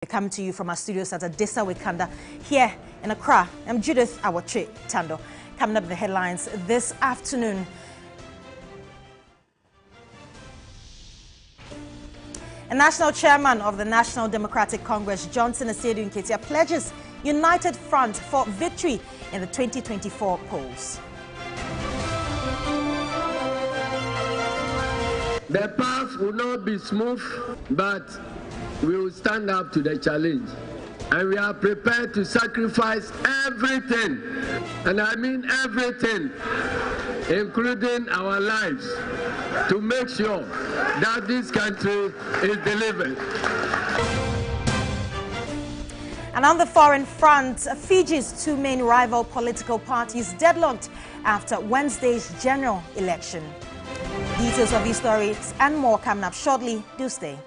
We come to you from our studios at Adisa Wikanda here in Accra. I'm Judith Awatwe Tando. Coming up with the headlines this afternoon. A national chairman of the National Democratic Congress, Johnson Asiedu Nketia, pledges united front for victory in the 2024 polls. The path will not be smooth, but we will stand up to the challenge. And we are prepared to sacrifice everything, and I mean everything, including our lives, to make sure that this country is delivered. And on the foreign front, Fiji's two main rival political parties deadlocked after Wednesday's general election. Details of these stories and more coming up shortly. Do stay.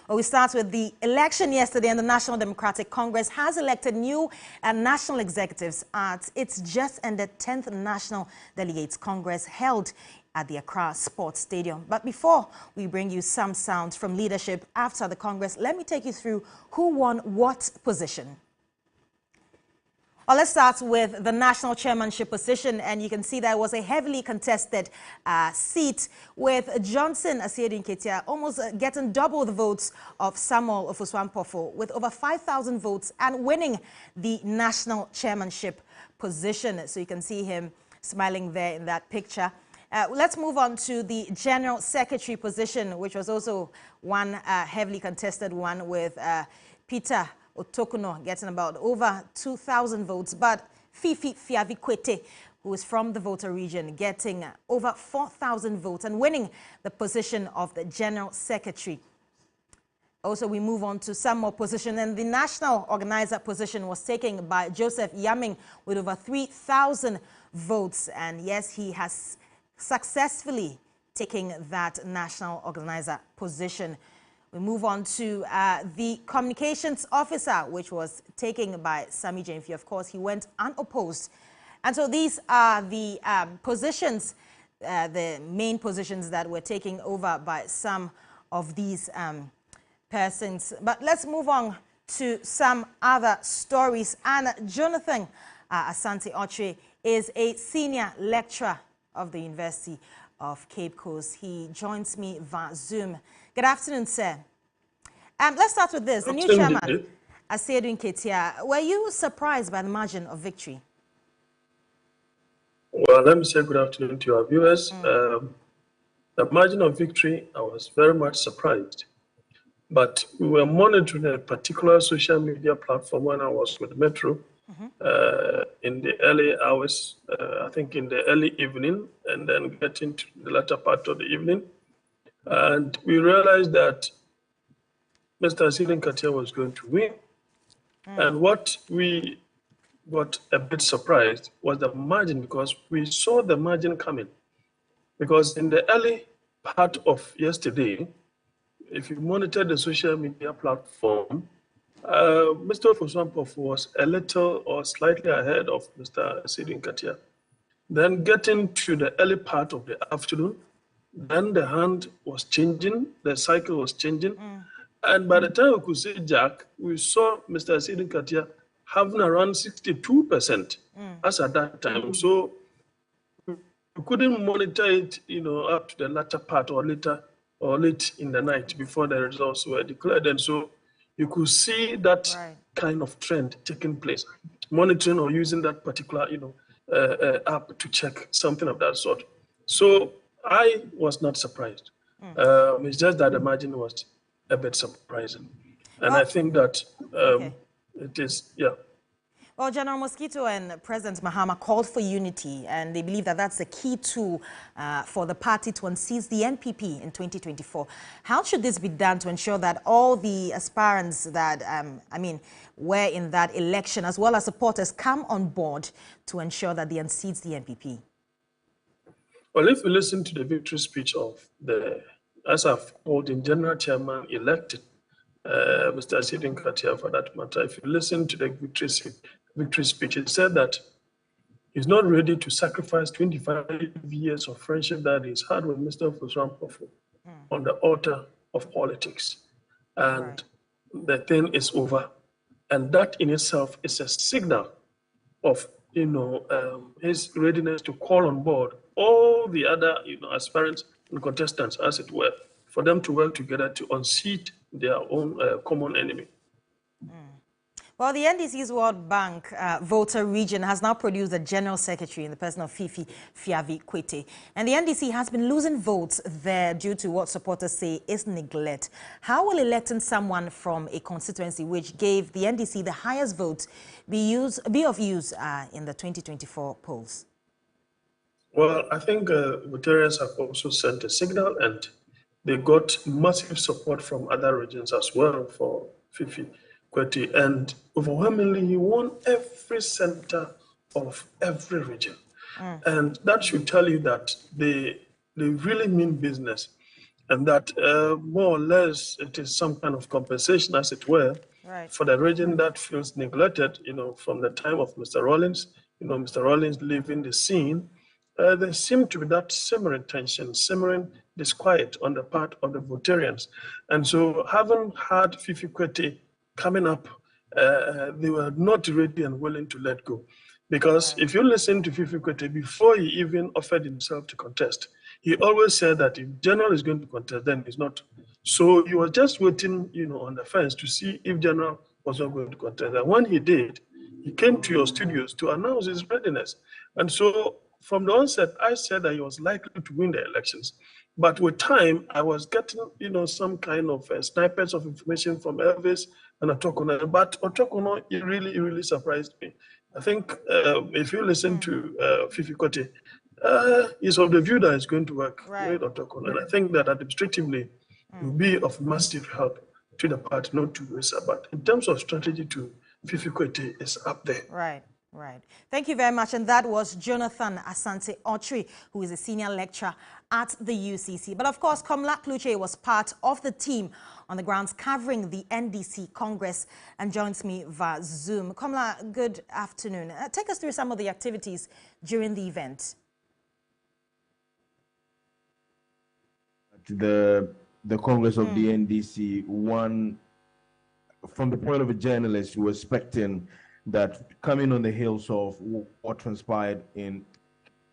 Well, we start with the election yesterday, and the National Democratic Congress has elected new national executives at its just-ended 10th National Delegates Congress held at the Accra Sports Stadium. But before we bring you some sounds from leadership after the Congress, let me take you through who won what position. Well, let's start with the national chairmanship position, and you can see that it was a heavily contested seat, with Johnson Asiedu Nketia almost getting double the votes of Samuel Ofosu-Ampofo with over 5,000 votes and winning the national chairmanship position. So you can see him smiling there in that picture. Let's move on to the general secretary position, which was also one heavily contested one, with Peter Otokuno getting about over 2,000 votes, but Fifi Fiavikwete, who is from the Volta region, getting over 4,000 votes and winning the position of the General Secretary. Also, we move on to some more positions, and the national organizer position was taken by Joseph Yaming with over 3,000 votes, and yes, he has successfully taken that national organizer position. We move on to the communications officer, which was taken by Sami Jainfi. Of course, he went unopposed. And so these are the positions, the main positions that were taken over by some of these persons. But let's move on to some other stories. And Jonathan Asante Oche is a senior lecturer of the University of Cape Coast. He joins me via Zoom. Good afternoon, sir. Let's start with this. The new chairman, Asiedu Nketia, were you surprised by the margin of victory? Well, let me say good afternoon to our viewers. The margin of victory, I was very much surprised. But we were monitoring a particular social media platform when I was with Metro in the early hours, I think in the early evening, and then getting to the latter part of the evening. And we realized that Mr. Asiedu Nketia was going to win. And what we got a bit surprised was the margin, because we saw the margin coming. Because in the early part of yesterday, if you monitor the social media platform, Mr. Ofosu-Ampofo was a little or slightly ahead of Mr. Asiedu Nketia. Then getting to the early part of the afternoon, then the hand was changing, the cycle was changing. And by the time we could see Jack, we saw Mr. Asiedu Nketia having around 62% as at that time. So we couldn't monitor it, up to the latter part or later or late in the night before the results were declared. And so you could see that kind of trend taking place, monitoring or using that particular, app to check something of that sort. So I was not surprised. It's just that the margin was a bit surprising. And I think that it is, Well, General Mosquito and President Mahama called for unity, and they believe that that's the key tool for the party to unseat the NPP in 2024. How should this be done to ensure that all the aspirants that, were in that election, as well as supporters, come on board to ensure that they unseat the NPP? Well, if you listen to the victory speech of as I've called in General Chairman elected, Mr. Asiedu Nketia for that matter, if you listen to the victory speech, it said that He's not ready to sacrifice 25 years of friendship that he's had with Mr. Fosu Ampofo on the altar of politics. And the thing is over. And that in itself is a signal of, his readiness to call on board all the other, aspirants and contestants, as it were, for them to work together to unseat their own common enemy. Well, the NDC's World Bank voter region has now produced a general secretary in the person of Fifi Fiavi-Kwete. And the NDC has been losing votes there due to what supporters say is neglect. How will electing someone from a constituency which gave the NDC the highest votes be of use in the 2024 polls? Well, I think Votarians have also sent a signal, and they got massive support from other regions as well for Fifi Kwete, and overwhelmingly he won every center of every region. And that should tell you that they really mean business, and that more or less it is some kind of compensation, as it were, for the region that feels neglected, from the time of Mr. Rawlings, Mr. Rawlings leaving the scene. There seemed to be that simmering tension, simmering disquiet on the part of the Votarians. And so having had Fifi Kwete coming up, they were not ready and willing to let go. Because if you listen to Fifi Kwete, before he even offered himself to contest, he always said that if General is going to contest, then he's not. So he was just waiting, on the fence to see if General was not going to contest. And when he did, he came to your studios to announce his readiness. And so from the onset, I said that he was likely to win the elections. But with time, I was getting, some kind of snippets of information from Elvis and Otokono. But Otokono, it really surprised me. I think if you listen to Fifi Kwete, he's of the view that it's going to work with Otokono. And I think that administratively, it will be of massive help to the party, not to Risa. But in terms of strategy, to Fifi Kwete is up there. Right. Thank you very much. And that was Jonathan Asante Otri, who is a senior lecturer at the UCC. But of course, Komla Kluche was part of the team on the grounds covering the NDC Congress and joins me via Zoom. Komla, good afternoon. Take us through some of the activities during the event. The Congress of the NDC, one, from the point of a journalist, you were expecting that coming on the heels of what transpired in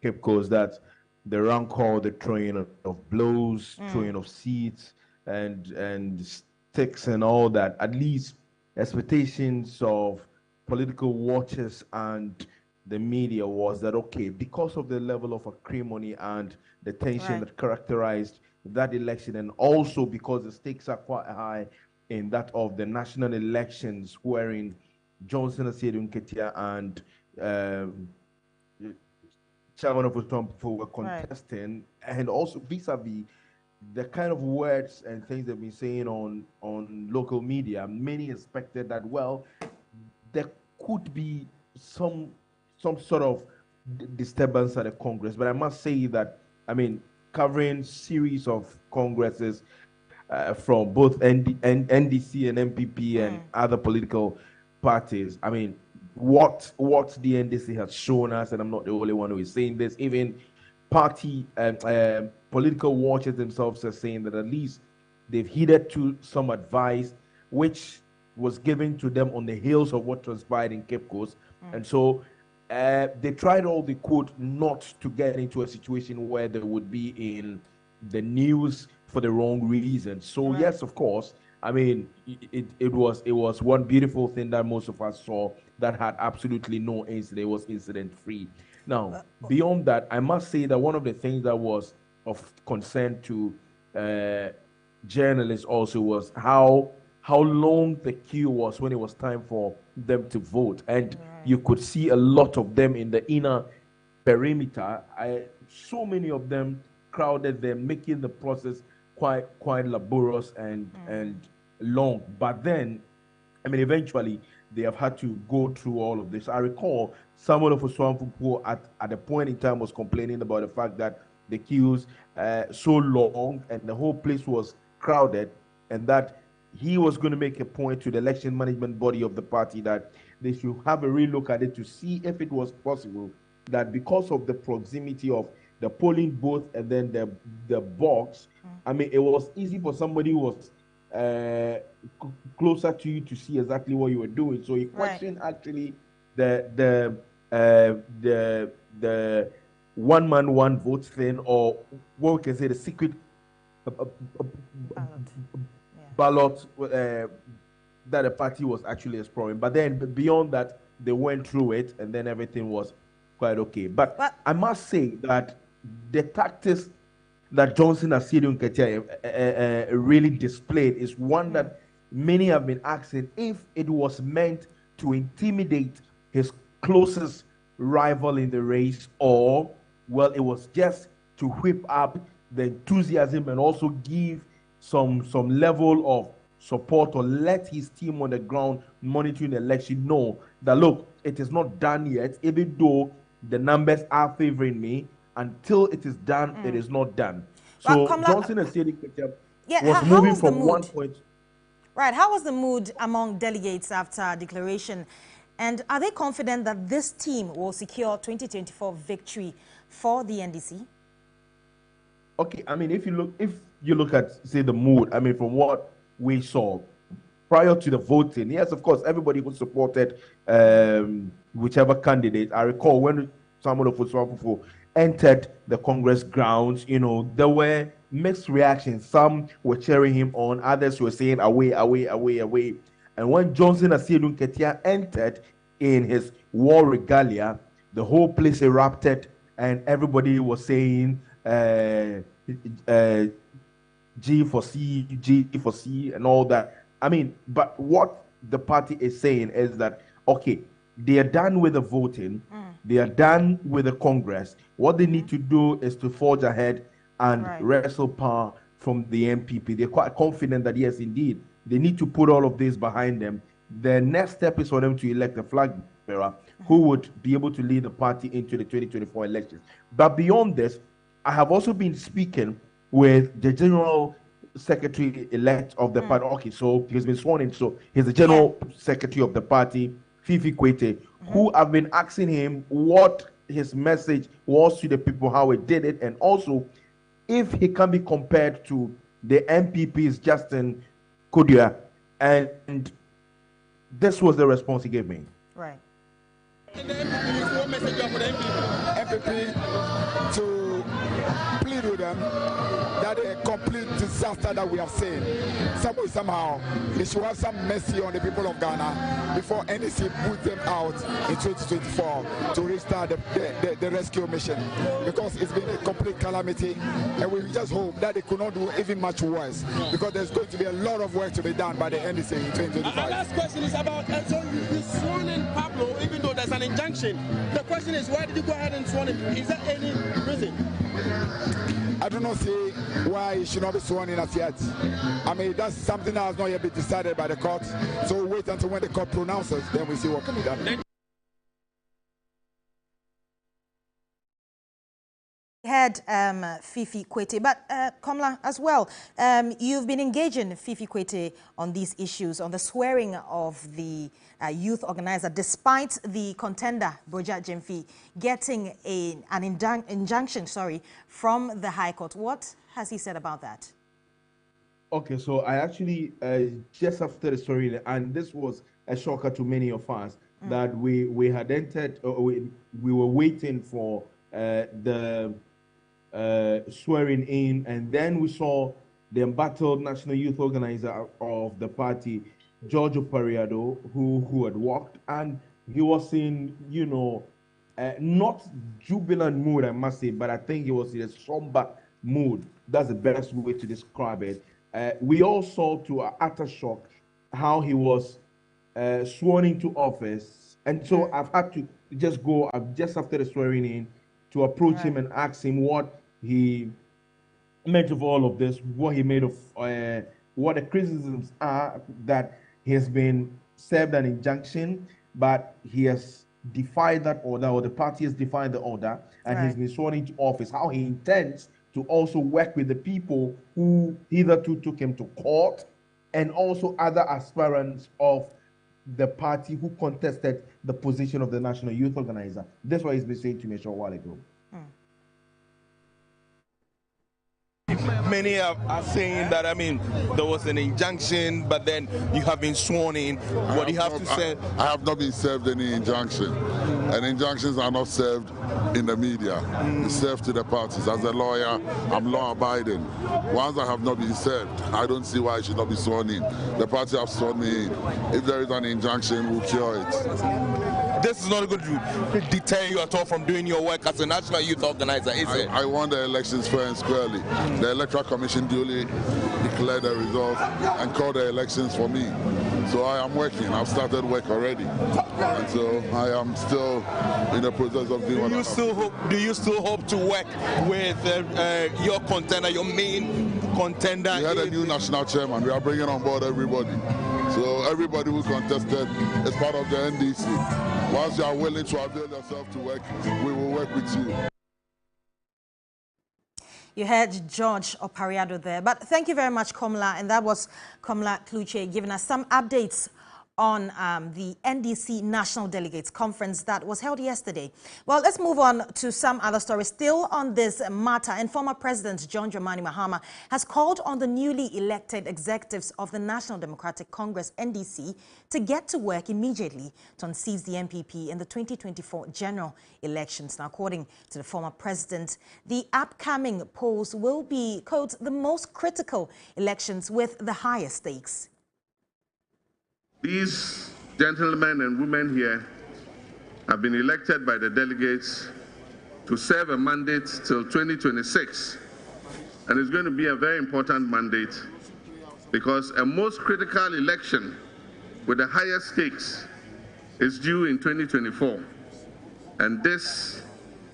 Cape Coast, that the rancor, the throwing of blows, throwing of seats and sticks and all that, at least expectations of political watchers and the media was that, okay, because of the level of acrimony and the tension that characterized that election, and also because the stakes are quite high in that of the national elections, wherein Johnson Asiedu Nketia and Chairman of Otompo were contesting, and also vis-a-vis the kind of words and things they've been saying on local media, many expected that, well, there could be some sort of disturbance at the Congress. But I must say that, covering series of congresses from both NDC and MPP and other political parties, what the NDC has shown us, and I'm not the only one who is saying this, even party political watchers themselves are saying that at least they've heeded to some advice which was given to them on the heels of what transpired in Cape Coast. And so they tried all they could not to get into a situation where they would be in the news for the wrong reasons. So yes, of course, it was one beautiful thing that most of us saw that had absolutely no incident. It was incident free. Now, beyond that, I must say that one of the things that was of concern to journalists also was how long the queue was when it was time for them to vote. And you could see a lot of them in the inner perimeter. So many of them crowded there, making the process quite laborious and long. But then, eventually they have had to go through all of this. I recall someone of Oswamfupu at a point in time was complaining about the fact that the queues so long and the whole place was crowded, and that he was going to make a point to the election management body of the party that they should have a real look at it to see if it was possible that because of the proximity of the polling booth and then the box, I mean, it was easy for somebody who was closer to you to see exactly what you were doing. So he questioned actually the one man one vote thing, or what we can say the secret ballot that the party was actually exploring. But then beyond that, they went through it and then everything was quite okay. But I must say that the tactics that Johnson Asiedu Nketia really displayed is one that many have been asking if it was meant to intimidate his closest rival in the race, or well, it was just to whip up the enthusiasm and also give some level of support, or let his team on the ground monitoring the election know that look, it is not done yet, even though the numbers are favoring me. Until it is done, it is not done. So Johnson Asiedu Nketia was moving from 1 point. Right. How was the mood among delegates after declaration? And are they confident that this team will secure 2024 victory for the NDC? Okay, I mean, if you look at, say, the mood, I mean, from what we saw prior to the voting, yes, of course, everybody who supported whichever candidate. I recall when Samuel Ofosu entered the Congress grounds, you know, there were mixed reactions. Some were cheering him on, others were saying away, away, away, away. And when Johnson Asiedu Nketia entered in his war regalia, the whole place erupted and everybody was saying G for C, G for C, and all that. I mean, but what the party is saying is that, okay, they are done with the voting, they are done with the Congress. What they need to do is to forge ahead and wrestle power from the NPP. They're quite confident that, yes, indeed, they need to put all of this behind them. The next step is for them to elect a flag bearer who would be able to lead the party into the 2024 elections. But beyond this, I have also been speaking with the general secretary-elect of the party. Okay, so he's been sworn in. So he's the general secretary of the party, Fifi Kwete, who have been asking him what his message was to the people, how he did it, and also if he can be compared to the MPP's Justin Kodua. And this was the response he gave me. Right. And the MPP, what message you have for the MPP to plead with them that a complete disaster that we have seen. Somehow, they should have some mercy on the people of Ghana before NDC puts them out in 2024 to restart the rescue mission, because it's been a complete calamity, and we just hope that they could not do even much worse, because there's going to be a lot of work to be done by the NDC in 2025. Our last question is about, so you sworn in Pablo, even though there's an injunction. The question is, why did you go ahead and sworn him? Is there any reason? I do not see why he should not be sworn in as yet. I mean, that's something that has not yet been decided by the court. So we'll wait until when the court pronounces, then we see what can be done. Head Fifi Kwete, but Komla as well, you've been engaging Fifi Kwete on these issues, on the swearing of the youth organizer, despite the contender, Broja Jemfi, getting an injunction from the High Court. What has he said about that? Okay, so I actually, just after the story, and this was a shocker to many of us, that we had entered, we were waiting for the swearing in, and then we saw the embattled national youth organizer of the party, George Opariado, who had walked, and he was in, you know, not jubilant mood, I must say, but I think he was in a somber mood. That's the best way to describe it. We all saw, to our utter shock, how he was sworn into office, and so I've had to just go just after the swearing in to approach him and ask him what he meant of all of this, what he made of, what the criticisms are that he has been served an injunction, but he has defied that order, or the party has defied the order, and he's been sworn into office, how he intends to also work with the people who hitherto took him to court, and also other aspirants of the party who contested the position of the National Youth Organizer. That's what he's been saying to me a short while ago. Many are saying that, I mean, there was an injunction, but then you have been sworn in. What do you have to say? I have not been served any injunction. And injunctions are not served in the media. It's served to the parties. As a lawyer, I'm law-abiding. Once I have not been served, I don't see why I should not be sworn in. The party have sworn me in. If there is an injunction, we'll cure it. This is not going to deter you at all from doing your work as a national youth organizer, is it? I won the elections fair and squarely. The Electoral Commission duly declared the results and called the elections for me. So I am working. I've started work already. And so I am still in the process of doing what I have. Do you still hope to work with your contender, your main contender? We had a new national chairman. We are bringing on board everybody. So everybody who contested is part of the NDC. Once you are willing to avail yourself to work, we will work with you. You heard George Opariado there. But thank you very much, Komla. And that was Komla Kluche giving us some updates on the NDC National Delegates Conference that was held yesterday. Well, let's move on to some other stories. Still on this matter, and former President John Dramani Mahama has called on the newly elected executives of the National Democratic Congress, NDC, to get to work immediately to unseat the NPP in the 2024 general elections. Now, according to the former president, the upcoming polls will be, quote, the most critical elections with the highest stakes. These gentlemen and women here have been elected by the delegates to serve a mandate till 2026. And it's going to be a very important mandate because a most critical election with the highest stakes is due in 2024. And this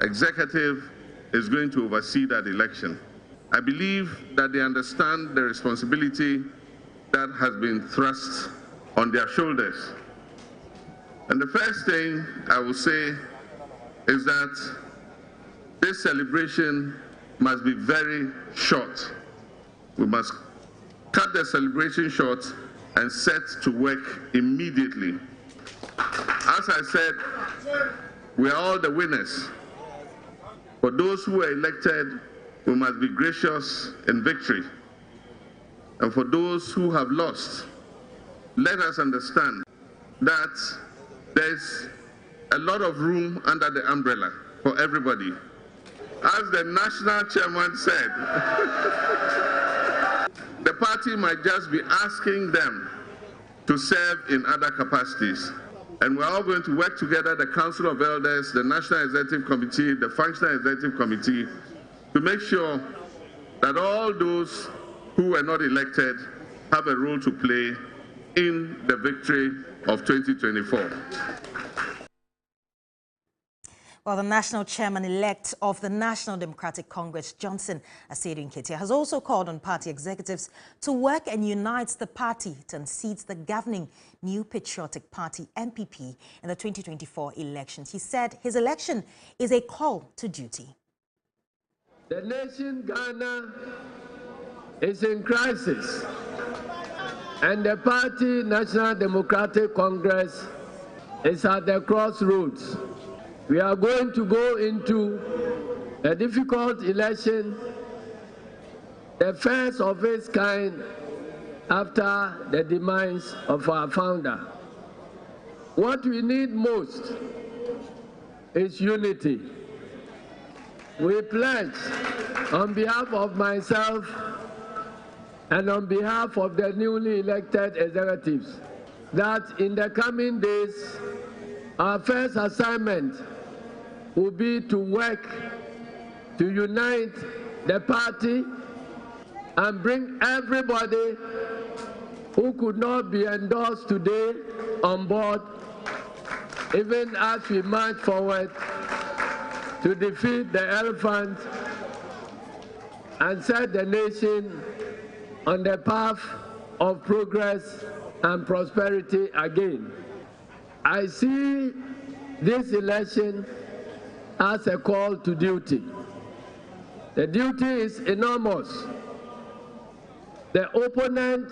executive is going to oversee that election. I believe that they understand the responsibility that has been thrust on their shoulders. And the first thing I will say is that this celebration must be very short. We must cut the celebration short and set to work immediately. As I said, we are all the winners. For those who are elected, we must be gracious in victory. And for those who have lost, let us understand that there's a lot of room under the umbrella for everybody. As the national chairman said, the party might just be asking them to serve in other capacities. And we're all going to work together, the Council of Elders, the National Executive Committee, the Functional Executive Committee, to make sure that all those who were not elected have a role to play in the victory of 2024. Well, the national chairman-elect of the National Democratic Congress, Johnson Asiedu Nketia, has also called on party executives to work and unite the party to unseat the governing New Patriotic Party, NPP, in the 2024 elections. He said his election is a call to duty. The nation Ghana is in crisis. And the party, National Democratic Congress, is at the crossroads. We are going to go into a difficult election, the first of its kind after the demise of our founder. What we need most is unity. We pledge on behalf of myself and on behalf of the newly elected executives that in the coming days, our first assignment will be to work to unite the party and bring everybody who could not be endorsed today on board, even as we march forward to defeat the elephant and set the nation on the path of progress and prosperity again. I see this election as a call to duty. The duty is enormous. The opponent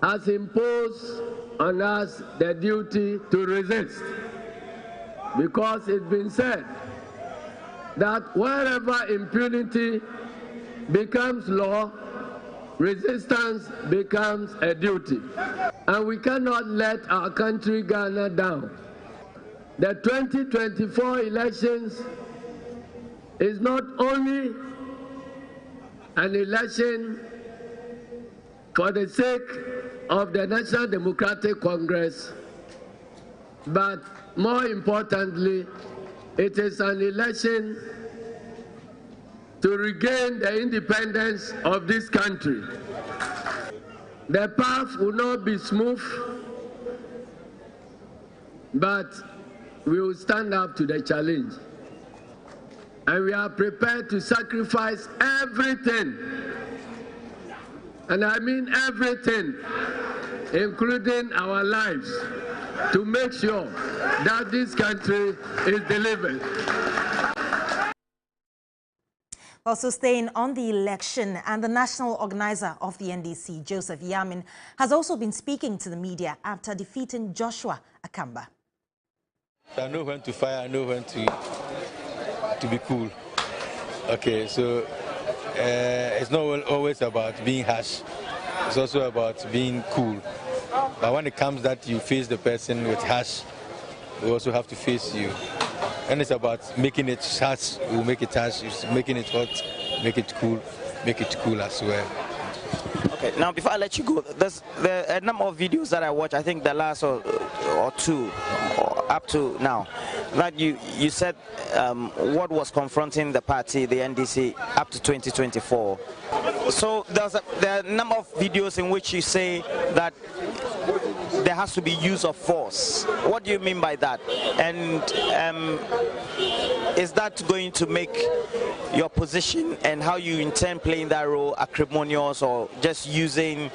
has imposed on us the duty to resist, because it's been said that wherever impunity becomes law, resistance becomes a duty. And we cannot let our country, Ghana, down. The 2024 elections is not only an election for the sake of the National Democratic Congress, but more importantly, it is an election to regain the independence of this country. The path will not be smooth, but we will stand up to the challenge. And we are prepared to sacrifice everything, and I mean everything, including our lives, to make sure that this country is delivered. Also staying on the election, and the national organizer of the NDC, Joseph Yamin, has also been speaking to the media after defeating Joshua Akamba. I know when to fire, I know when to be cool. Okay, so it's not always about being harsh. It's also about being cool. But when it comes that you face the person with harsh, we also have to face you. And it's about making it harsh, we'll make it harsh. Making it hot, make it cool as well. Okay, now before I let you go, there's a number of videos that I watched, I think the last or two, or up to now, that you said what was confronting the party, the NDC, up to 2024. So there are a number of videos in which you say that there has to be use of force. What do you mean by that? And is that going to make your position and how you intend playing that role acrimonious, or just using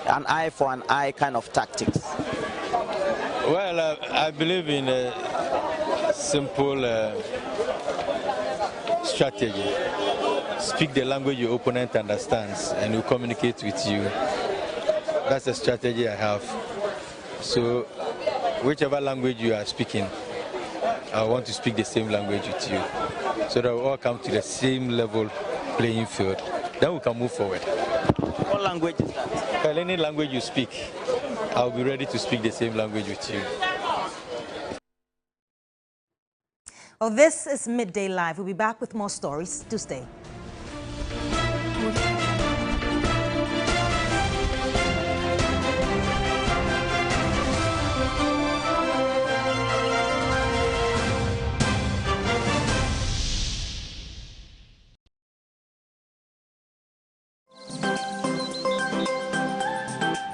an eye for an eye kind of tactics? Well, I believe in a simple strategy. Speak the language your opponent understands and will communicate with you. That's the strategy I have. So whichever language you are speaking, I want to speak the same language with you, so that we all come to the same level playing field. Then we can move forward. What language is that? Well, any language you speak, I'll be ready to speak the same language with you. Well, this is Midday Live. We'll be back with more stories. Do stay.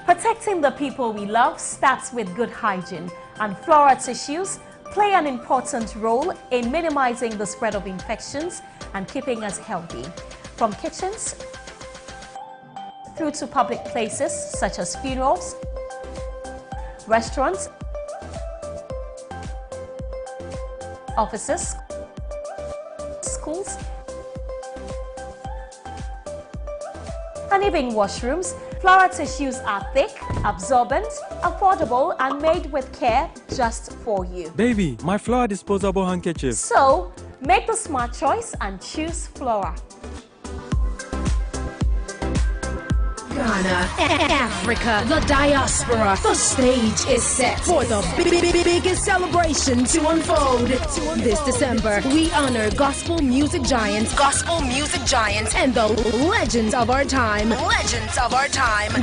Protecting the people we love starts with good hygiene, and Flora tissues play an important role in minimizing the spread of infections and keeping us healthy. From kitchens through to public places such as funerals, restaurants, offices, schools, and even washrooms, Flora tissues are thick, absorbent, affordable, and made with care just for you. Baby, my Flora disposable handkerchief. So, make the smart choice and choose Flora. Ghana, Africa, the diaspora. The stage is set for the biggest celebration to unfold. This December, we honor gospel music giants, and the legends of our time.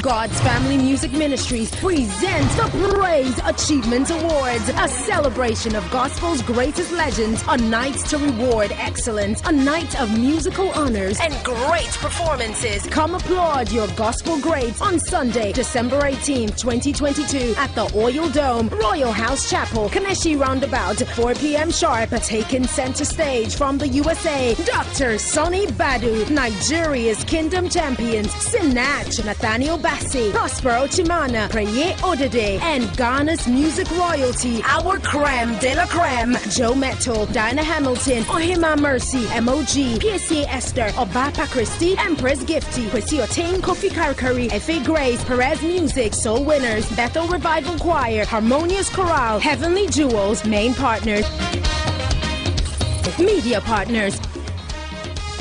God's Family Music Ministries presents the Praise Achievement Awards, a celebration of gospel's greatest legends, a night to reward excellence, a night of musical honors and great performances. Come applaud your gospel greats on Sunday, December 18th, 2022 at the Oil Dome, Royal House Chapel, Kaneshi Roundabout, 4 p.m. sharp. Taking center stage from the USA, Dr. Sonny Badu, Nigeria's Kingdom Champions, Sinach, Nathaniel Bassi, Prospero Chimana, Preye Odede, and Ghana's music royalty, our creme de la creme, Joe Metal, Diana Hamilton, Ohima Mercy, MOG, PSA Esther, Obapa Christie, Empress Gifty, Kwesi Otain, Kofi Karikari, Curry, F.A. Grace, Perez Music, Soul Winners, Bethel Revival Choir, Harmonious Chorale, Heavenly Jewels, main partners. Media partners.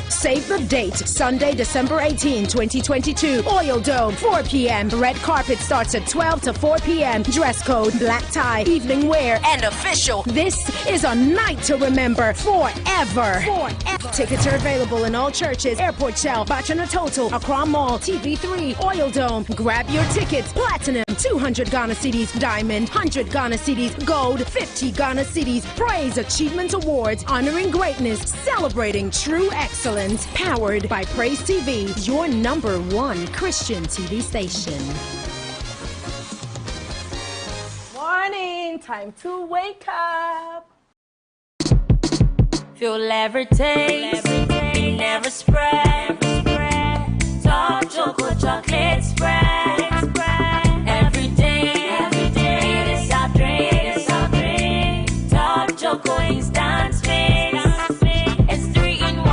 Save the date, Sunday, December 18, 2022. Oil Dome, 4 p.m. Red carpet starts at 12 to 4 p.m. Dress code, black tie, evening wear, and official. This is a night to remember forever. Tickets are available in all churches, Airport Shell, Bachana Total, Accra Mall, TV3, Oil Dome. Grab your tickets. Platinum, 200 Ghana cedis. Diamond, 100 Ghana cedis. Gold, 50 Ghana cedis. Praise Achievement Awards, honoring greatness, celebrating true excellence. Powered by Praise TV, your #1 Christian TV station. Morning, time to wake up. Feel levitate, be never spread. Top chocolate spread. Every day, it is our drink. Top choco instant mix. It's 3 in 1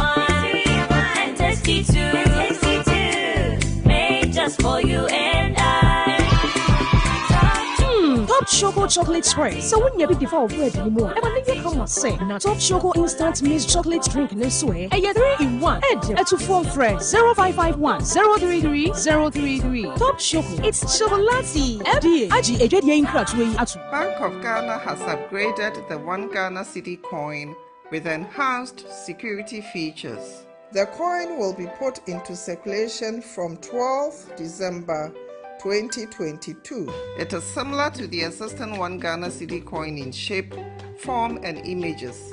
and tasty too. Made just for you and I. Top Choco chocolate spread. So when you be before bread anymore, ever think you come say now Top Choco instant mixed chocolate drink in swear. And you 3 in 1. Head to phone friend 0551 033 033. Top Choco. It's chocolatey. FDA. Bank of Ghana has upgraded the 1 Ghana cedi coin with enhanced security features. The coin will be put into circulation from 12th December 2022. It is similar to the existing 1 Ghana cedi coin in shape, form, and images.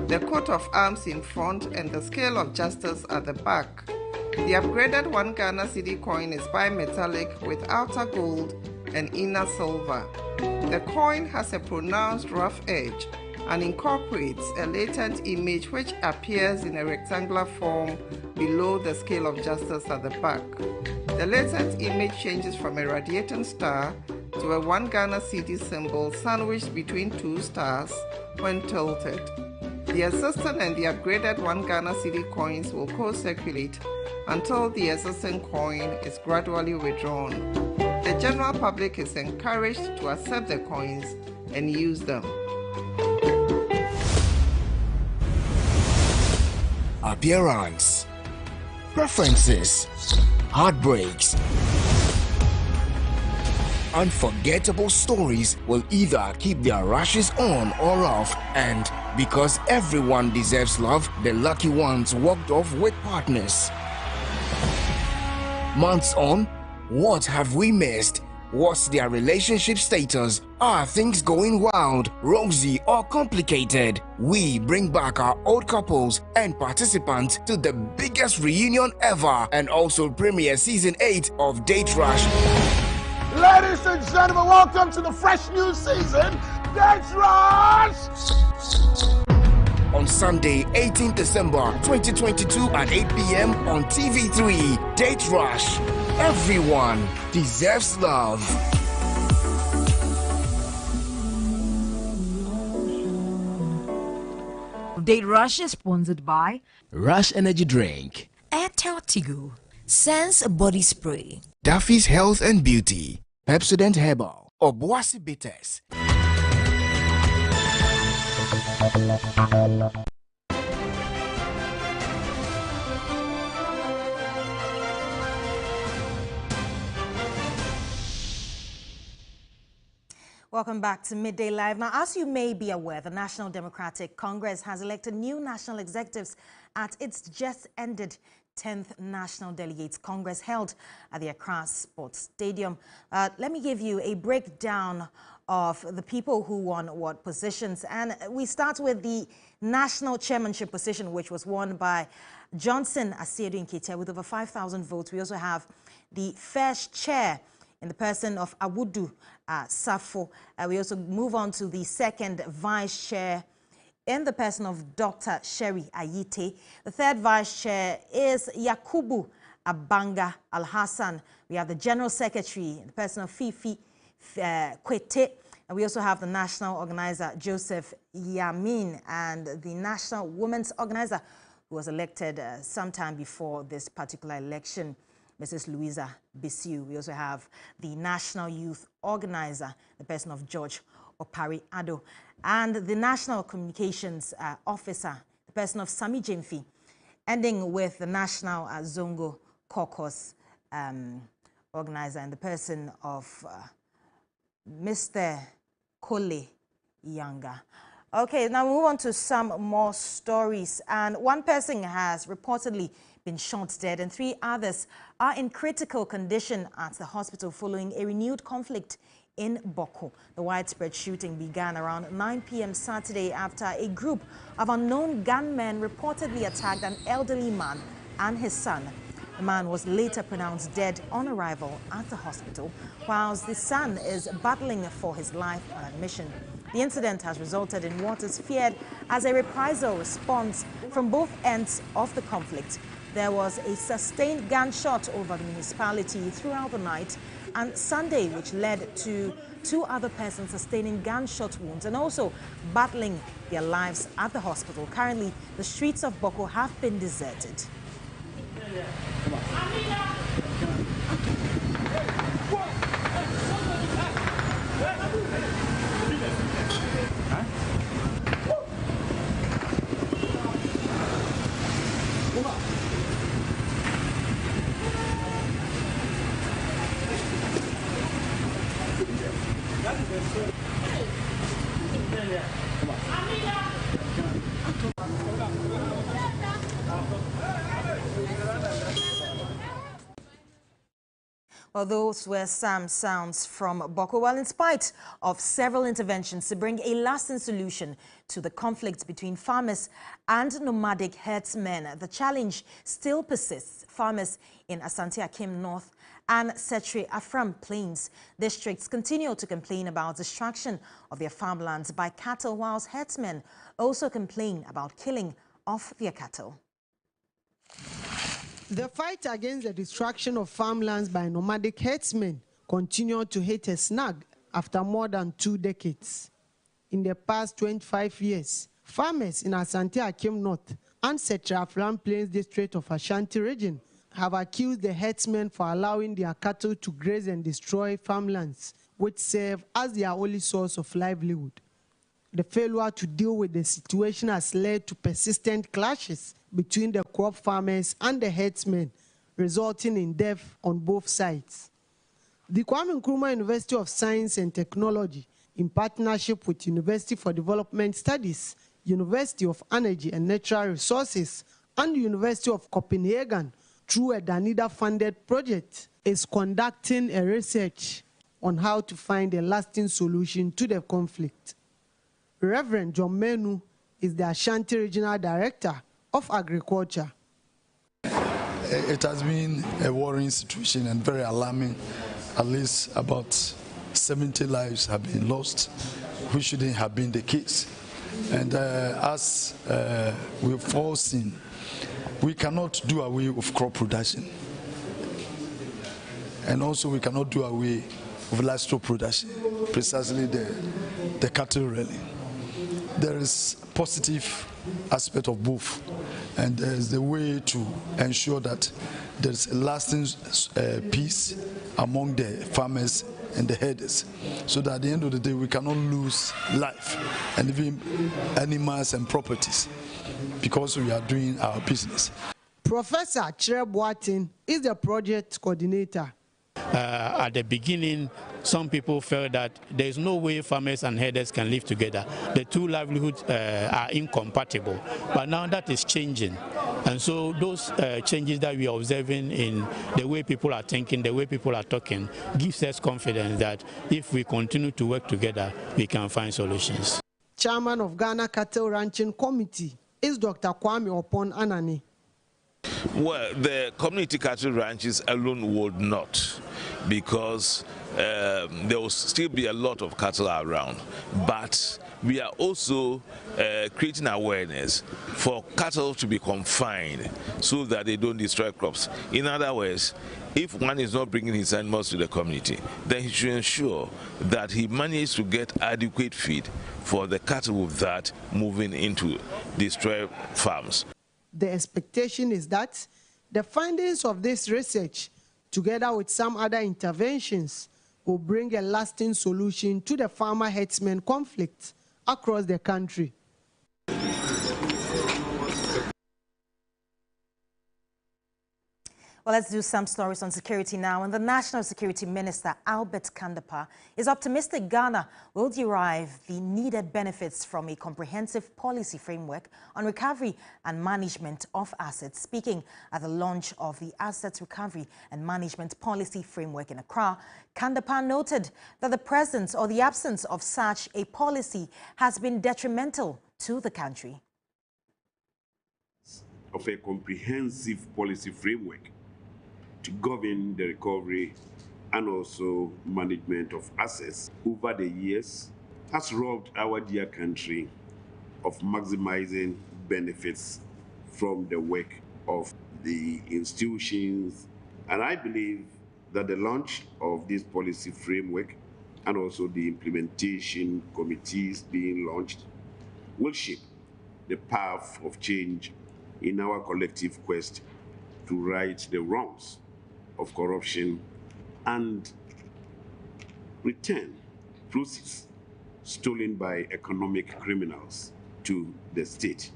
The coat of arms in front and the scale of justice at the back. The upgraded 1 Ghana cedi coin is bimetallic with outer gold and inner silver. The coin has a pronounced rough edge and incorporates a latent image which appears in a rectangular form below the scale of justice at the back. The latent image changes from a radiating star to a 1 Ghana cedi symbol sandwiched between 2 stars when tilted. The existing and the upgraded 1 Ghana cedi coins will co-circulate until the existing coin is gradually withdrawn. The general public is encouraged to accept the coins and use them. Appearance, preferences, heartbreaks, unforgettable stories will either keep their rushes on or off, and because everyone deserves love, the lucky ones walked off with partners. Months on, what have we missed? What's their relationship status? Are things going wild, rosy, or complicated? We bring back our old couples and participants to the biggest reunion ever and also premiere season 8 of Date Rush. Ladies and gentlemen, welcome to the fresh new season, Date Rush! On Sunday, 18 December 2022 at 8 p.m. on TV3, Date Rush. Everyone deserves love. Date Rush is sponsored by Rush Energy Drink, Airtel Tigo, Sense Body Spray, Duffy's Health and Beauty, Pepsodent Herbal, Obuasi Bitters. Welcome back to Midday Live. Now, as you may be aware, the National Democratic Congress has elected new national executives at its just-ended 10th National Delegates Congress held at the Accra Sports Stadium. Let me give you a breakdown of the people who won what positions. And we start with the national chairmanship position, which was won by Johnson Asiedu Nketia with over 5,000 votes. We also have the first chair in the person of Awudu Safo. We also move on to the second vice chair in the person of Dr. Sherry Ayite. The third vice chair is Yakubu Abanga Al-Hassan. We have the general secretary in the person of Fifi Kwete. And we also have the national organizer, Joseph Yamin, and the national women's organizer, who was elected sometime before this particular election. Mrs. Louisa Bisiu. We also have the National Youth Organizer, the person of George Opari Ado, and the National Communications Officer, the person of Sami Jemfi, ending with the National Zongo Caucus Organizer and the person of Mr. Kole Yanga. Okay, now we move on to some more stories. And one person has reportedly been shot dead and 3 others are in critical condition at the hospital following a renewed conflict in Boko. The widespread shooting began around 9 p.m. Saturday after a group of unknown gunmen reportedly attacked an elderly man and his son. The man was later pronounced dead on arrival at the hospital, whilst the son is battling for his life on admission. The incident has resulted in what is feared as a reprisal response from both ends of the conflict. There was a sustained gunshot over the municipality throughout the night and Sunday, which led to 2 other persons sustaining gunshot wounds and also battling their lives at the hospital. Currently, the streets of Boko have been deserted. Well, those were some sounds from Boko. Well, in spite of several interventions to bring a lasting solution to the conflict between farmers and nomadic herdsmen, the challenge still persists. Farmers in Asante Akim North and Setre Afram Plains districts continue to complain about destruction of their farmlands by cattle, whilst herdsmen also complain about killing of their cattle. The fight against the destruction of farmlands by nomadic herdsmen continued to hit a snag after more than 2 decades. In the past 25 years, farmers in Asante Akim North and Setre Afram Plains district of Ashanti region have accused the herdsmen for allowing their cattle to graze and destroy farmlands, which serve as their only source of livelihood. The failure to deal with the situation has led to persistent clashes between the crop farmers and the herdsmen, resulting in death on both sides. The Kwame Nkrumah University of Science and Technology, in partnership with University for Development Studies, University of Energy and Natural Resources, and the University of Copenhagen, through a Danida-funded project, is conducting a research on how to find a lasting solution to the conflict. Reverend John Menu is the Ashanti Regional Director of Agriculture. It has been a worrying situation and very alarming. At least about 70 lives have been lost, which shouldn't have been the case. And as we've all seen, we cannot do away with crop production. And also we cannot do away with livestock production, precisely the cattle rearing. There is positive aspect of both, and there is the way to ensure that there is a lasting peace among the farmers and the herders, so that at the end of the day we cannot lose life and even animals and properties because we are doing our business. Professor Chere Boatin is the project coordinator. At the beginning, some people felt that there is no way farmers and herders can live together. The two livelihoods are incompatible. But now that is changing. And so those changes that we are observing in the way people are thinking, the way people are talking, gives us confidence that if we continue to work together, we can find solutions. Chairman of Ghana Cattle Ranching Committee is Dr. Kwame Opon Anani. Well, the community cattle ranches alone would not, because there will still be a lot of cattle around. But we are also creating awareness for cattle to be confined so that they don't destroy crops. In other words, if one is not bringing his animals to the community, then he should ensure that he manages to get adequate feed for the cattle that moving into destroyed farms. The expectation is that the findings of this research together with some other interventions, will bring a lasting solution to the farmer-herdsman conflict across the country. Well, let's do some stories on security now. And the National Security Minister, Albert Kandapah, is optimistic Ghana will derive the needed benefits from a comprehensive policy framework on recovery and management of assets. Speaking at the launch of the Assets Recovery and Management Policy Framework in Accra, Kandapah noted that the presence or the absence of such a policy has been detrimental to the country. Of a comprehensive policy framework to govern the recovery and also management of assets over the years has robbed our dear country of maximizing benefits from the work of the institutions. And I believe that the launch of this policy framework and also the implementation committees being launched will shape the path of change in our collective quest to right the wrongs of corruption and return proceeds stolen by economic criminals to the state.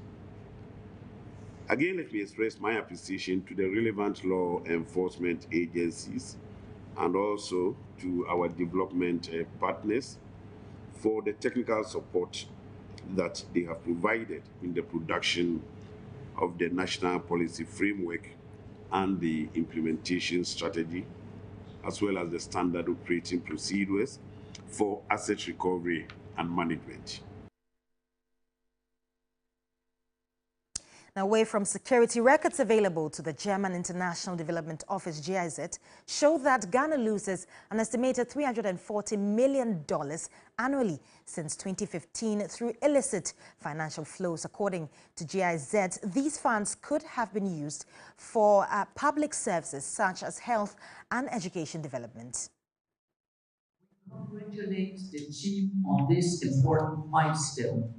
Again, let me express my appreciation to the relevant law enforcement agencies and also to our development partners for the technical support that they have provided in the production of the national policy framework and the implementation strategy, as well as the standard operating procedures for asset recovery and management. Now, away from security, records available to the German International Development Office, GIZ, show that Ghana loses an estimated $340 million annually since 2015 through illicit financial flows. According to GIZ, these funds could have been used for public services such as health and education development. We congratulate the chief on this important milestone.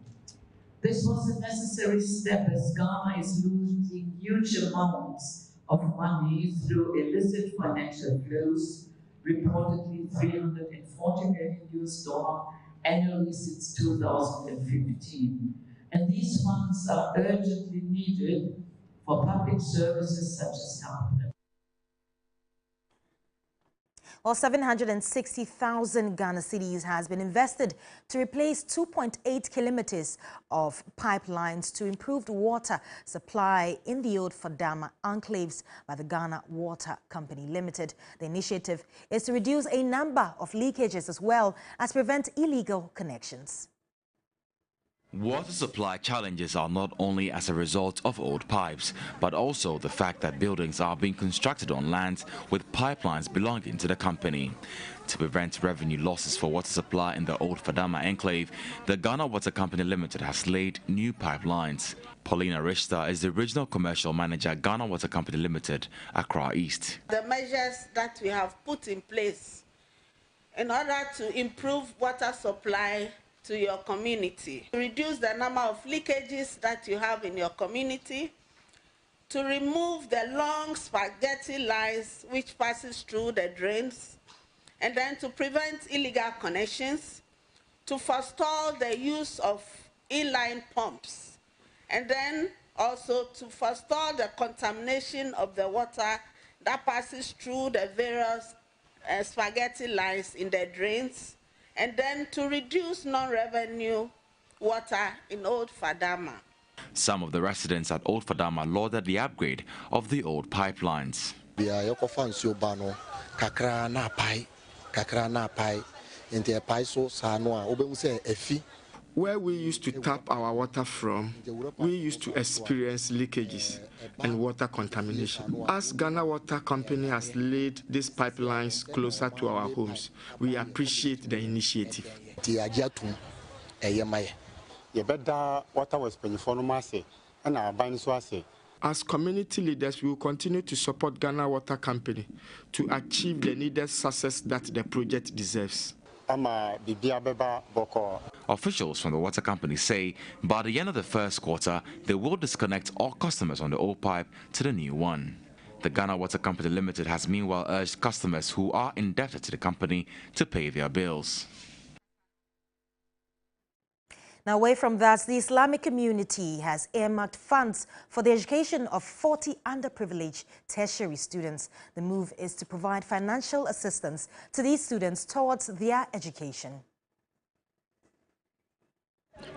This was a necessary step as Ghana is losing huge amounts of money through illicit financial flows, reportedly $340 million annually since 2015. And these funds are urgently needed for public services such as health. Well, 760,000 Ghana cedis has been invested to replace 2.8 kilometers of pipelines to improve water supply in the Old Fadama enclaves by the Ghana Water Company Limited. The initiative is to reduce a number of leakages as well as prevent illegal connections. Water supply challenges are not only as a result of old pipes, but also the fact that buildings are being constructed on lands with pipelines belonging to the company. To prevent revenue losses for water supply in the Old Fadama enclave, the Ghana Water Company Limited has laid new pipelines. Paulina Richter is the regional commercial manager, Ghana Water Company Limited, Accra East. The measures that we have put in place in order to improve water supply to your community, to reduce the number of leakages that you have in your community, to remove the long spaghetti lines which passes through the drains, and then to prevent illegal connections, to forestall the use of inline pumps, and then also to forestall the contamination of the water that passes through the various spaghetti lines in the drains, and then to reduce non-revenue water in Old Fadama. Some of the residents at Old Fadama lauded the upgrade of the old pipelines. Where we used to tap our water from, we used to experience leakages and water contamination. As Ghana Water Company has laid these pipelines closer to our homes, we appreciate the initiative. As community leaders, we will continue to support Ghana Water Company to achieve the needed success that the project deserves. Officials from the water company say by the end of the first quarter, they will disconnect all customers on the old pipe to the new one. The Ghana Water Company Limited has meanwhile urged customers who are indebted to the company to pay their bills. Now, away from that, the Islamic community has earmarked funds for the education of 40 underprivileged tertiary students. The move is to provide financial assistance to these students towards their education.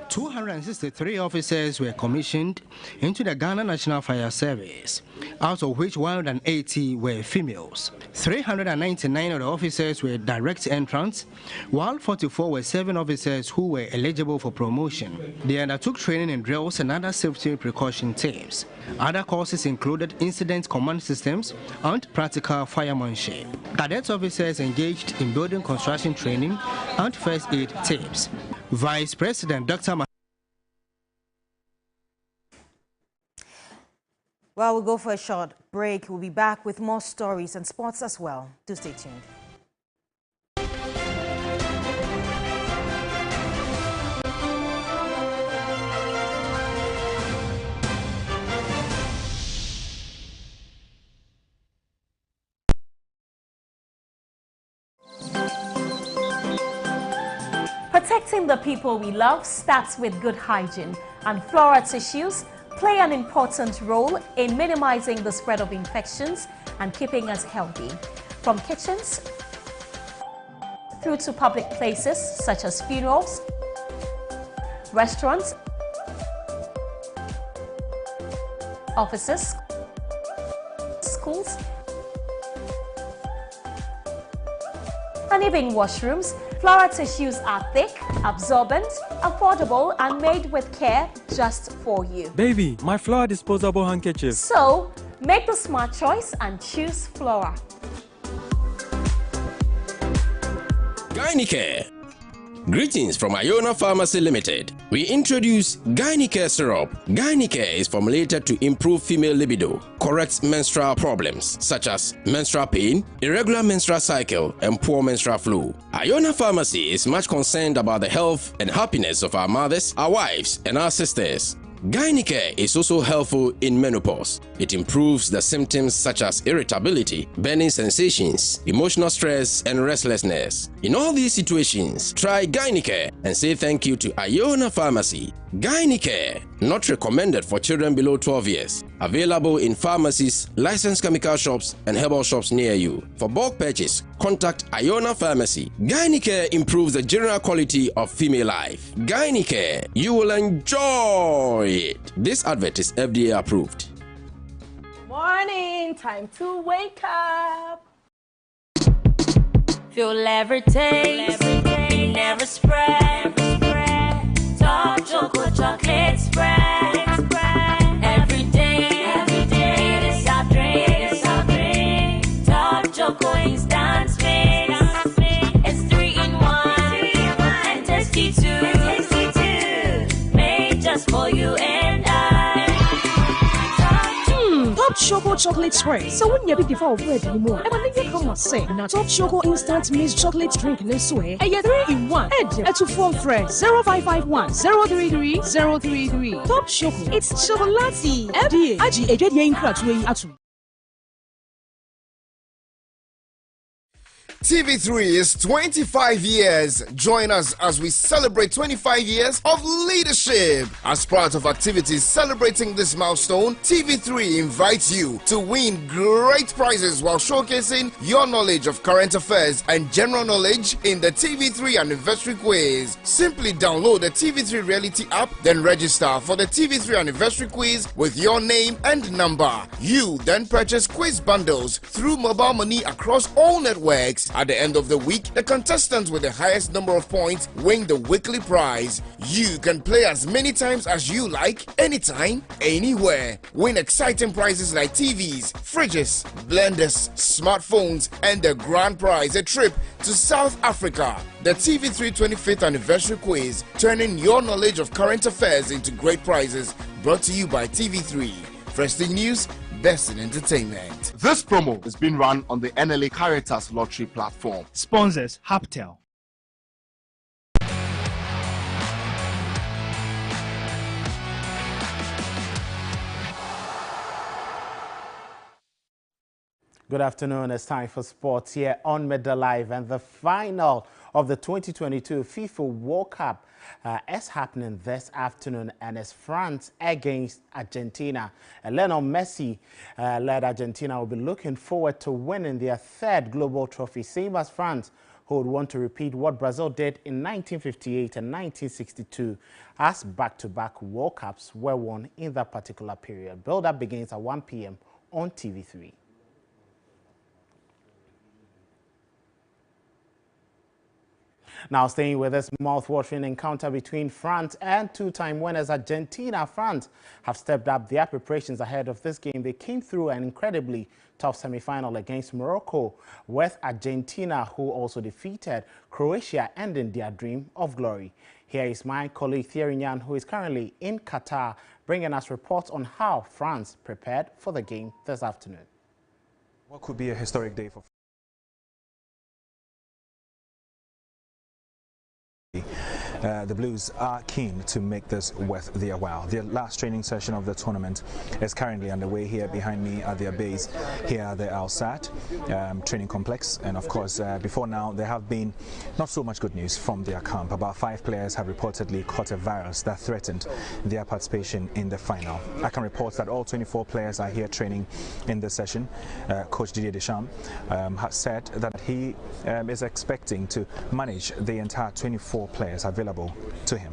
263 officers were commissioned into the Ghana National Fire Service, out of which 180 were females. 399 of the officers were direct entrants, while 44 were serving officers who were eligible for promotion. They undertook training in drills and other safety precaution teams. Other courses included incident command systems and practical firemanship. Cadet officers engaged in building construction training and first aid tips. Vice President Dr. Well, we'll go for a short break. We'll be back with more stories and sports as well. Do stay tuned. Protecting the people we love starts with good hygiene, and Flora tissues play an important role in minimizing the spread of infections and keeping us healthy. From kitchens through to public places such as funerals, restaurants, offices, schools, and even washrooms, Flora tissues are thick, absorbent, affordable, and made with care just for you. Baby, my Flora disposable handkerchief. So, make the smart choice and choose Flora. Gynecare. Greetings from Iona Pharmacy Limited. We introduce Gynecare syrup. Gynecare is formulated to improve female libido, correct menstrual problems such as menstrual pain, irregular menstrual cycle, and poor menstrual flow. Iona Pharmacy is much concerned about the health and happiness of our mothers, our wives, and our sisters. Gynecare is also helpful in menopause. It improves the symptoms such as irritability, burning sensations, emotional stress, and restlessness. In all these situations, try Gynecare and say thank you to Iona Pharmacy. Gynecare, not recommended for children below 12 years. Available in pharmacies, licensed chemical shops, and herbal shops near you. For bulk purchase, contact Iona Pharmacy. Gynecare improves the general quality of female life. Gynecare, you will enjoy it. This advert is FDA approved. Morning, time to wake up. Feel every taste, it never spread. Top chocolate chocolate spread. Every day, it is our drink. Top choco instant mix. It's 3 in 1 and tasty too. Made just for you and I. Top Choco chocolate spread. So when you be before bread anymore, I think you come and say, now Top Choco instant mixed chocolate drink this way. And you 3 in 1. Head to phone fresh 0551 033 033. Top Choco. It's chocolatey. FDA. Aji eje in crack way atu. TV3 is 25 years. Join us as we celebrate 25 years of leadership. As part of activities celebrating this milestone, TV3 invites you to win great prizes while showcasing your knowledge of current affairs and general knowledge in the TV3 Anniversary Quiz. Simply download the TV3 Reality app, then register for the TV3 Anniversary Quiz with your name and number. You then purchase quiz bundles through mobile money across all networks. At the end of the week, the contestants with the highest number of points win the weekly prize. You can play as many times as you like, anytime, anywhere. Win exciting prizes like TVs, fridges, blenders, smartphones, and the grand prize, a trip to South Africa. The TV3 25th Anniversary Quiz, turning your knowledge of current affairs into great prizes. Brought to you by TV3. First in news, best in entertainment. This promo is being run on the NLA Caritas Lottery platform. Sponsors Haptel. Good afternoon. It's time for sports here on Midday Live, and the final of the 2022 FIFA World Cup is happening this afternoon, and it's France against Argentina. Lionel Messi led Argentina will be looking forward to winning their third global trophy, same as France, who would want to repeat what Brazil did in 1958 and 1962, as back-to-back World Cups were won in that particular period. Build-up begins at 1 p.m. on TV3. Now, staying with this mouth-watering encounter between France and two-time winners Argentina, France have stepped up their preparations ahead of this game. They came through an incredibly tough semi-final against Morocco, with Argentina, who also defeated Croatia, ending their dream of glory. Here is my colleague Thierry Nyan, who is currently in Qatar, bringing us reports on how France prepared for the game this afternoon. What could be a historic day for the Blues are keen to make this worth their while. Their last training session of the tournament is currently underway here behind me at their base here at the Al Sadd training complex. And of course, before now, there have been not so much good news from their camp. About 5 players have reportedly caught a virus that threatened their participation in the final. I can report that all 24 players are here training in this session. Coach Didier Deschamps has said that he is expecting to manage the entire 24 players available to him.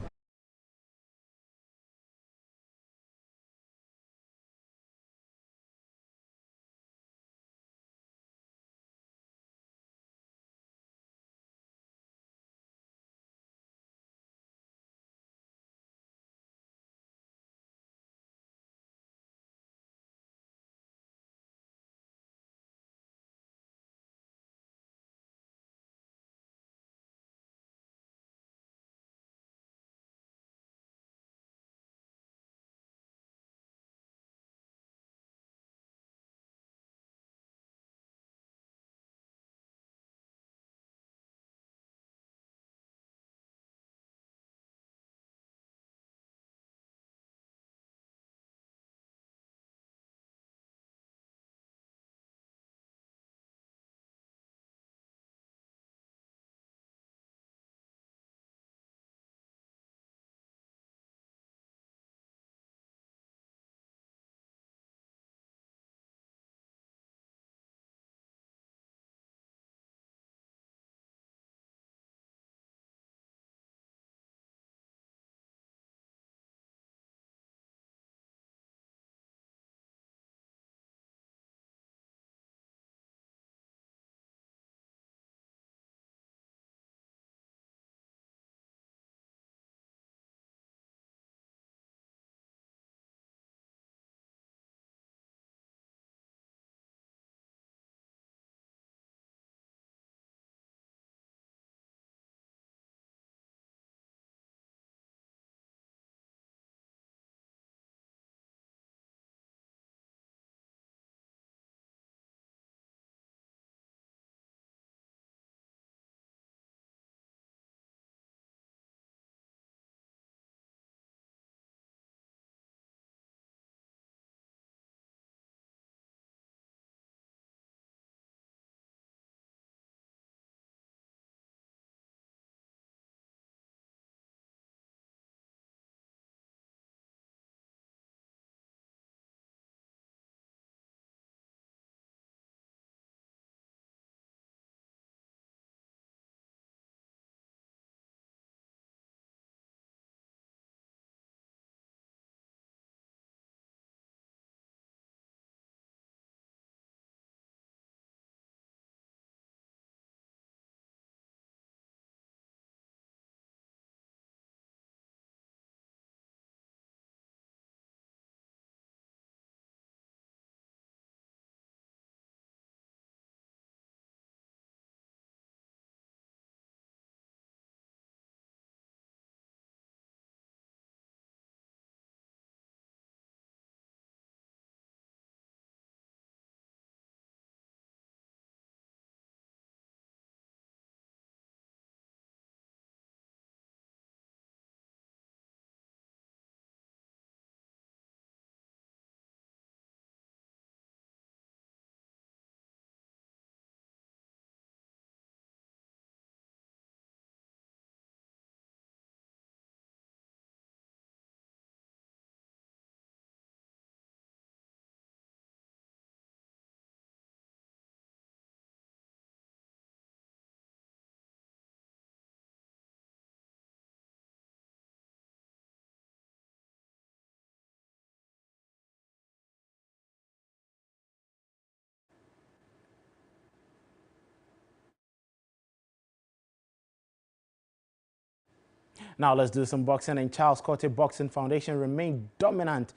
Now let's do some boxing. And Charles Cote Boxing Foundation remained dominant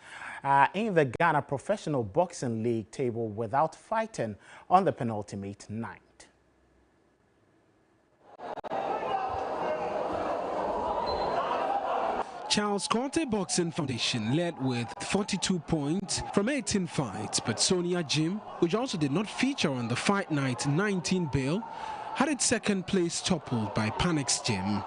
in the Ghana Professional Boxing League table without fighting on the penultimate night. Charles Cote Boxing Foundation led with 42 points from 18 fights, but Sonia Jim, which also did not feature on the Fight Night 19 bill, had its second place toppled by Panex Jim.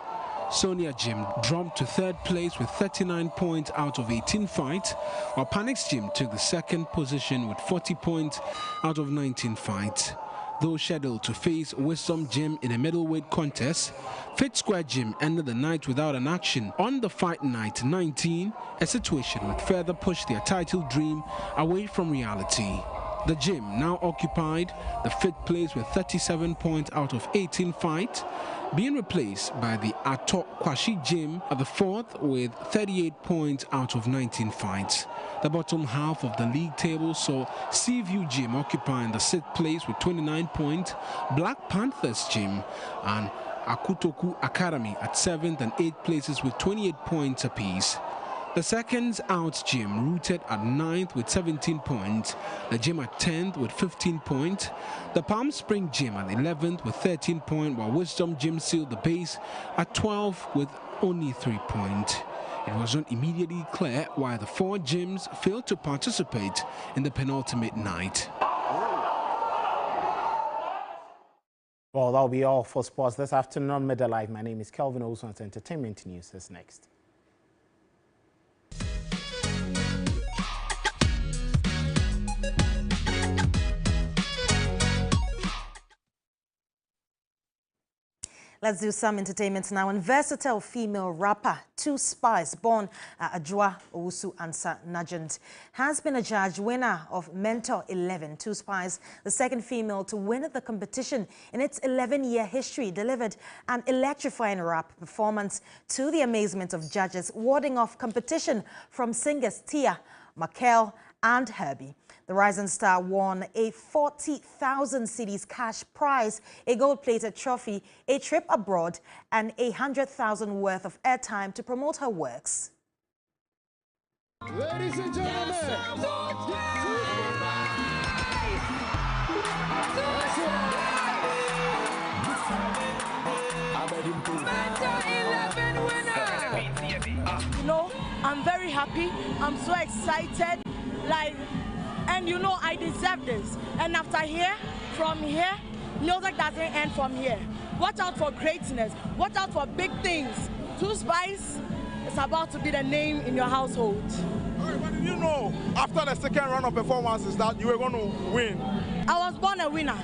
Sonia Jim dropped to third place with 39 points out of 18 fights, while Panex Jim took the second position with 40 points out of 19 fights. Though scheduled to face Wisdom Jim in a middleweight contest, Fit Square Jim ended the night without an action on the Fight Night 19, a situation which further pushed their title dream away from reality. The Jim now occupied the fifth place with 37 points out of 18 fights, being replaced by the Ato Kwashi Jim at the fourth with 38 points out of 19 fights. The bottom half of the league table saw Seaview Jim occupying the sixth place with 29 points, Black Panthers Jim and Akutoku Academy at 7th and 8th places with 28 points apiece. The seconds out Jim rooted at 9th with 17 points, the Jim at 10th with 15 points, the Palm Spring Jim at 11th with 13 points, while Wisdom Jim sealed the base at 12 with only 3 points. It wasn't immediately clear why the four gyms failed to participate in the penultimate night. Well, that'll be all for sports this afternoon on Middle Life. My name is Kelvin Olson's Entertainment News is next. Let's do some entertainment now. And versatile female rapper, Two Spice, born Adjoa Owusu Ansa Nugent, has been adjudged winner of Mentor 11. Two Spice, the second female to win the competition in its 11-year history, delivered an electrifying rap performance to the amazement of judges, warding off competition from singers Tia, Makel, and Herbie. The rising star won a 40,000 cedis cash prize, a gold-plated trophy, a trip abroad, and 100,000 worth of airtime to promote her works. Ladies and gentlemen, you know, I'm very happy. I'm so excited. And you know, I deserve this. And after here, from here, music doesn't end from here. Watch out for greatness. Watch out for big things. Two Spice is about to be the name in your household. But did you know, after the second round of performances, that you were going to win? I was born a winner.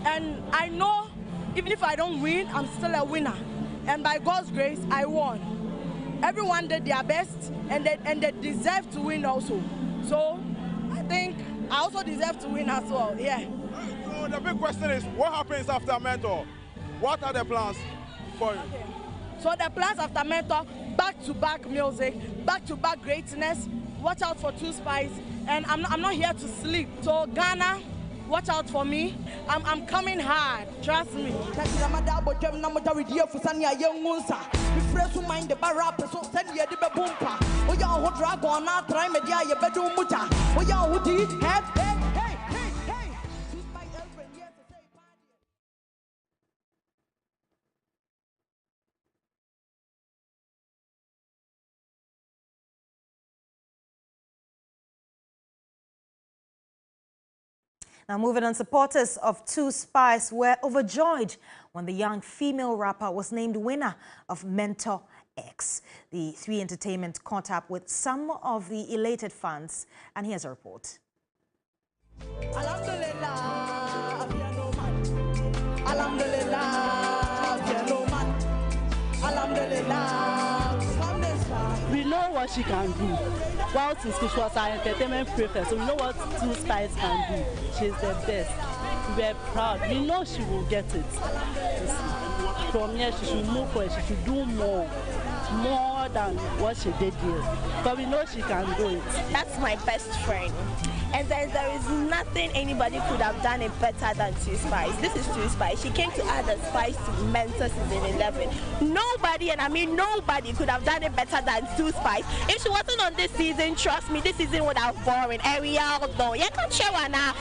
And I know, even if I don't win, I'm still a winner. And by God's grace, I won. Everyone did their best, and they deserve to win also. So I think I also deserve to win as well, yeah. So the big question is, what happens after Mentor? What are the plans for you? Okay. So the plans after Mentor, back-to-back music, back-to-back greatness. Watch out for Two Spice, and I'm not here to sleep. So Ghana, watch out for me. I'm coming hard, trust me. Now moving on, supporters of Two Spice were overjoyed when the young female rapper was named winner of Mentor X. The 3 Entertainment caught up with some of the elated fans, and here's a report. We know what she can do. Well, since she was our entertainment prefect, so we know what Two Spice can do. She's the best. We're proud. We know she will get it. From here, she should move forward. She should do more. more than what she did here. But we know she can do it. That's my best friend. And there is nothing anybody could have done it better than 2 Spice. This is 2 Spice. She came to add a spice to Mentor season 11. Nobody, and I mean nobody, could have done it better than 2 Spice. If she wasn't on this season, trust me, this season would have boring. And we all know. You can share one now.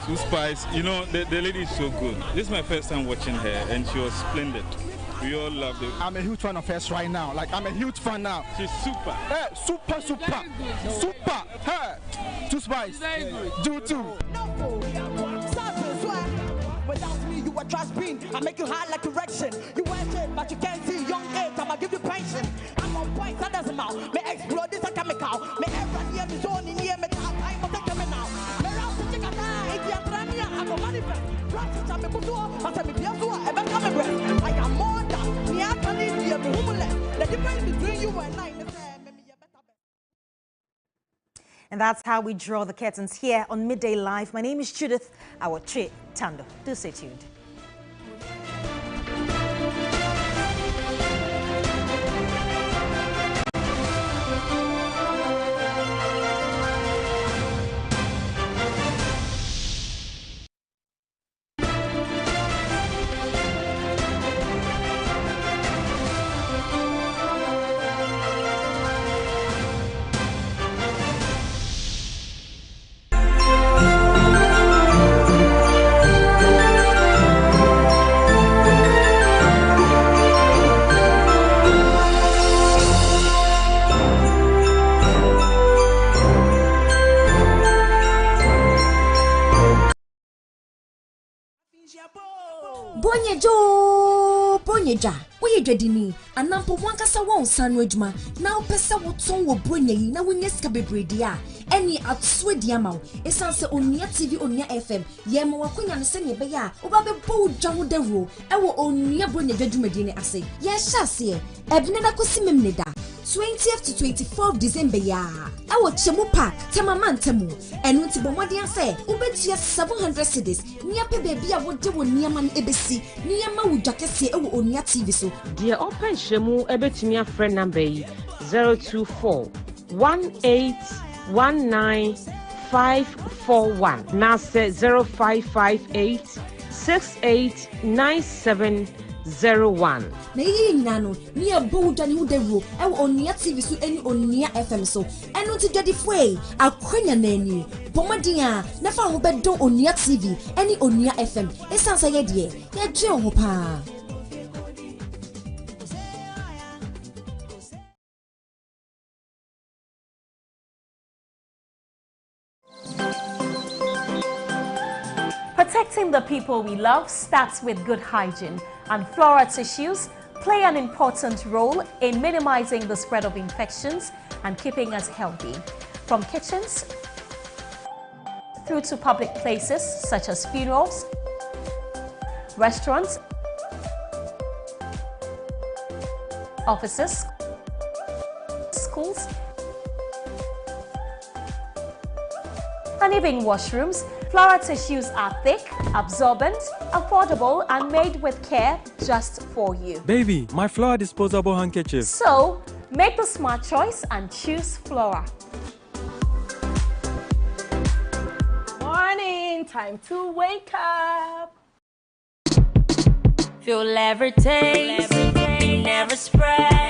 2 Spice, you know, the lady is so good. This is my first time watching her, and she was splendid. We all loved it. I'm a huge fan of hers right now. Like, I'm a huge fan now. She's super. Hey, super. Super. Hey, 2 Spice. Do too. Without me, you a trash bin. I make you hard like erection. You went in, but you can't see young age. I'ma give you pension. I'm on point, that doesn't matter. Me explode this a chemical. Me ever near me zone in here, me top time, but take me now. Me round to take a time. It's your trania, I go manifest. Practice, I'm a good one. I say me be a good one. Ever come breath. I am more than me. I can live here, me humble. The difference between you and I. And that's how we draw the curtains here on Midday Live. My name is Judith Awotri Tando. Do stay tuned. Bonyeja, we dredini, and Nampo Wankasa won't san Ridgma, now Pesa would son will Bonye, now we neska bebredia, any at Swediamau, it's answer on Nia TV or Nia FM, Yamo Queen and Senya Baya, or the Bow Jamu Devo, I will own Nia Bonye Medina assay. Yes, Shassie, Ebneda Cosimimnida. 20th to 24th December ya. Our Chemu Park, Tamaman Temu, and Wintibomadian say, Ubetia 700 cities, near Pebea would do near Man ABC, near Mau Jakesi or near TV so. Dear Open Shemu Ebetimia friend number 024 1819541. Now say 0558 689701. Na yi nano ni abuja ni uderu e on nia TV so eni on nia FM so enu ti dwadifo e akwanya na ani bomadia na fa ho bedon on nia TV eni on nia FM esansa ye de ye gye ho pa. Protecting the people we love starts with good hygiene, and Flora tissues play an important role in minimizing the spread of infections and keeping us healthy. From kitchens through to public places such as funerals, restaurants, offices, schools, and even washrooms, Flora tissues are thick, absorbent, affordable, and made with care just for you. Baby, my Flora disposable handkerchief. So, make the smart choice and choose Flora. Morning, time to wake up. Feel every taste, never spread.